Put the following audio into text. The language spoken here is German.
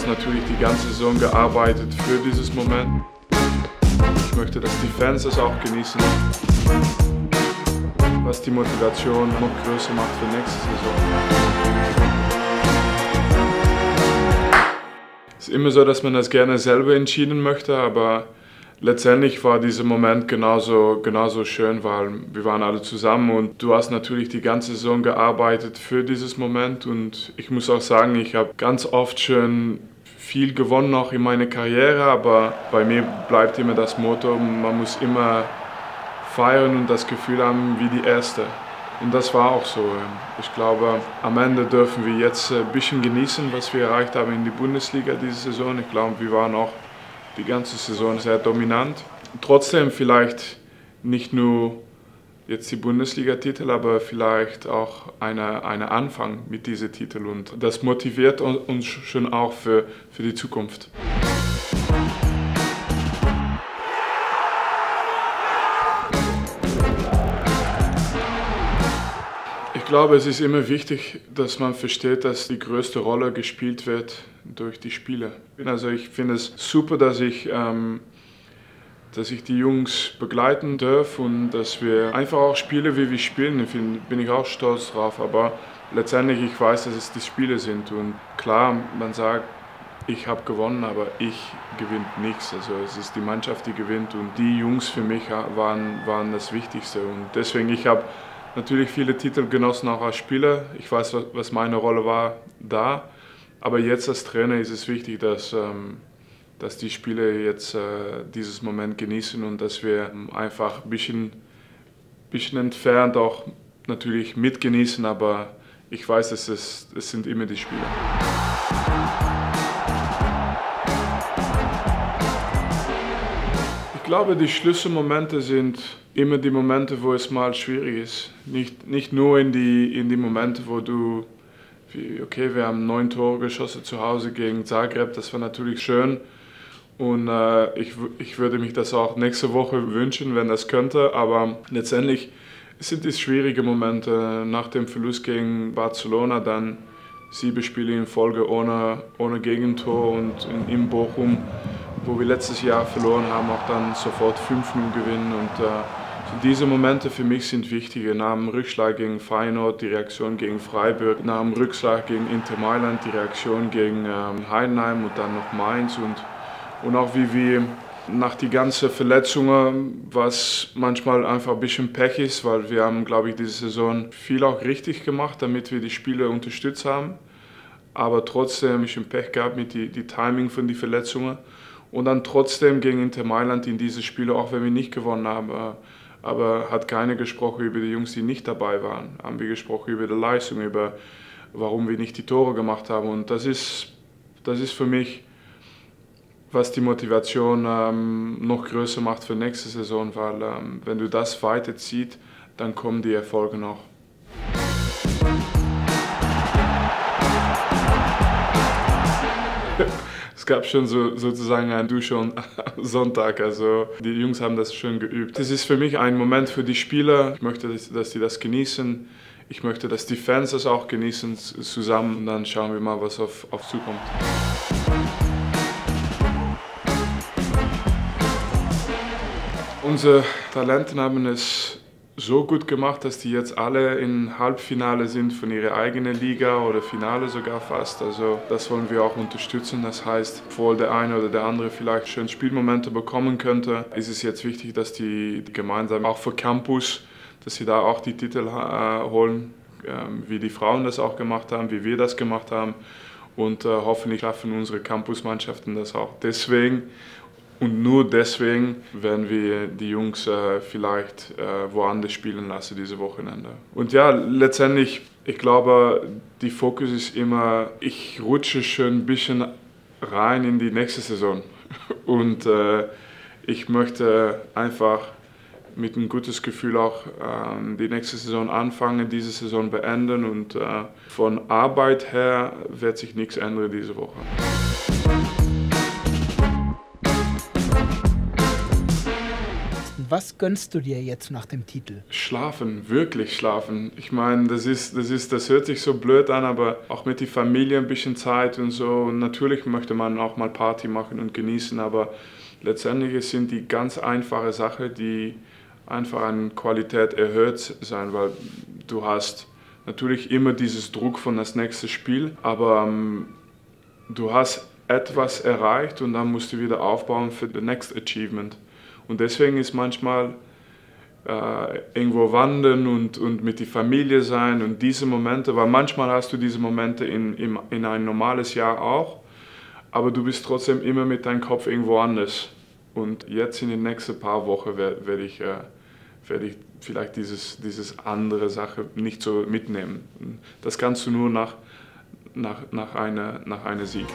natürlich die ganze Saison gearbeitet für dieses Moment. Ich möchte, dass die Fans es auch genießen, was die Motivation noch größer macht für nächste Saison. Es ist immer so, dass man das gerne selber entschieden möchte, aber letztendlich war dieser Moment genauso schön, weil wir waren alle zusammen und du hast natürlich die ganze Saison gearbeitet für dieses Moment und ich muss auch sagen, ich habe ganz oft schon viel gewonnen auch in meiner Karriere, aber bei mir bleibt immer das Motto, man muss immer feiern und das Gefühl haben wie die Erste. Und das war auch so. Ich glaube, am Ende dürfen wir jetzt ein bisschen genießen, was wir erreicht haben in die Bundesliga diese Saison. Ich glaube, wir waren auch die ganze Saison sehr dominant. Trotzdem vielleicht nicht nur jetzt die Bundesliga-Titel, aber vielleicht auch eine Anfang mit diesen Titeln. Und das motiviert uns schon auch für die Zukunft. Ich glaube, es ist immer wichtig, dass man versteht, dass die größte Rolle gespielt wird durch die Spieler. Also ich finde es super, dass ich die Jungs begleiten darf und dass wir einfach auch spielen, wie wir spielen. Bin ich auch stolz drauf. Aber letztendlich, ich weiß, dass es die Spiele sind. Und klar, man sagt, ich habe gewonnen, aber ich gewinne nichts. Also es ist die Mannschaft, die gewinnt. Und die Jungs für mich waren das Wichtigste. Und deswegen, ich habe natürlich viele Titel genossen, auch als Spieler. Ich weiß, was meine Rolle war da. Aber jetzt als Trainer ist es wichtig, dass die Spieler jetzt dieses Moment genießen und dass wir einfach ein bisschen entfernt auch natürlich mitgenießen. Aber ich weiß, es sind immer die Spieler. Ich glaube, die Schlüsselmomente sind immer die Momente, wo es mal schwierig ist. Nicht nur in die Momente, wo du, okay, wir haben 9 Tore geschossen zu Hause gegen Zagreb, das war natürlich schön. Und ich würde mich das auch nächste Woche wünschen, wenn das könnte. Aber letztendlich sind es schwierige Momente. Nach dem Verlust gegen Barcelona, dann 7 Spiele in Folge ohne Gegentor und in Bochum, wo wir letztes Jahr verloren haben, auch dann sofort 5-0 gewinnen. Und diese Momente für mich sind wichtige. Nach dem Rückschlag gegen Feyenoord, die Reaktion gegen Freiburg, nach dem Rückschlag gegen Inter Mailand, die Reaktion gegen Heidenheim und dann noch Mainz. Und auch wie wir nach die ganzen Verletzungen, was manchmal einfach ein bisschen Pech ist, weil wir haben, glaube ich, diese Saison viel auch richtig gemacht, damit wir die Spieler unterstützt haben. Aber trotzdem ein bisschen Pech gehabt mit die Timing von den Verletzungen. Und dann trotzdem gegen Inter Mailand in diese Spiele, auch wenn wir nicht gewonnen haben. Aber hat keiner gesprochen über die Jungs, die nicht dabei waren. Haben wir gesprochen über die Leistung, über warum wir nicht die Tore gemacht haben. Und das ist für mich, was die Motivation noch größer macht für nächste Saison, weil wenn du das weiterziehst, dann kommen die Erfolge noch. Es gab schon sozusagen eine Dusche am Sonntag, also die Jungs haben das schon geübt. Es ist für mich ein Moment für die Spieler. Ich möchte, dass die das genießen. Ich möchte, dass die Fans das auch genießen zusammen. Und dann schauen wir mal, was auf zukommt. Unsere Talente haben es so gut gemacht, dass die jetzt alle im Halbfinale sind von ihrer eigenen Liga oder Finale sogar fast. Also das wollen wir auch unterstützen. Das heißt, obwohl der eine oder der andere vielleicht schön Spielmomente bekommen könnte, ist es jetzt wichtig, dass die gemeinsam auch für Campus, dass sie da auch die Titel holen, wie die Frauen das auch gemacht haben, wie wir das gemacht haben. Und hoffentlich schaffen unsere Campusmannschaften das auch. Deswegen und nur deswegen werden wir die Jungs vielleicht woanders spielen lassen diese Wochenende. Und ja, letztendlich, ich glaube, die Fokus ist immer, ich rutsche schon ein bisschen rein in die nächste Saison. Und ich möchte einfach mit einem guten Gefühl auch die nächste Saison anfangen, diese Saison beenden. Und von Arbeit her wird sich nichts ändern diese Woche. Was gönnst du dir jetzt nach dem Titel? Schlafen, wirklich schlafen. Ich meine, das hört sich so blöd an, aber auch mit der Familie ein bisschen Zeit und so. Und natürlich möchte man auch mal Party machen und genießen, aber letztendlich sind die ganz einfache Sachen, die einfach an Qualität erhöht sein, weil du hast natürlich immer dieses Druck von das nächste Spiel, aber du hast etwas erreicht und dann musst du wieder aufbauen für the next achievement. Und deswegen ist manchmal irgendwo wandern und mit der Familie sein und diese Momente, weil manchmal hast du diese Momente in ein normales Jahr auch, aber du bist trotzdem immer mit deinem Kopf irgendwo anders. Und jetzt in den nächsten paar Wochen werde ich vielleicht dieses andere Sache nicht so mitnehmen. Das kannst du nur nach einer Sieg.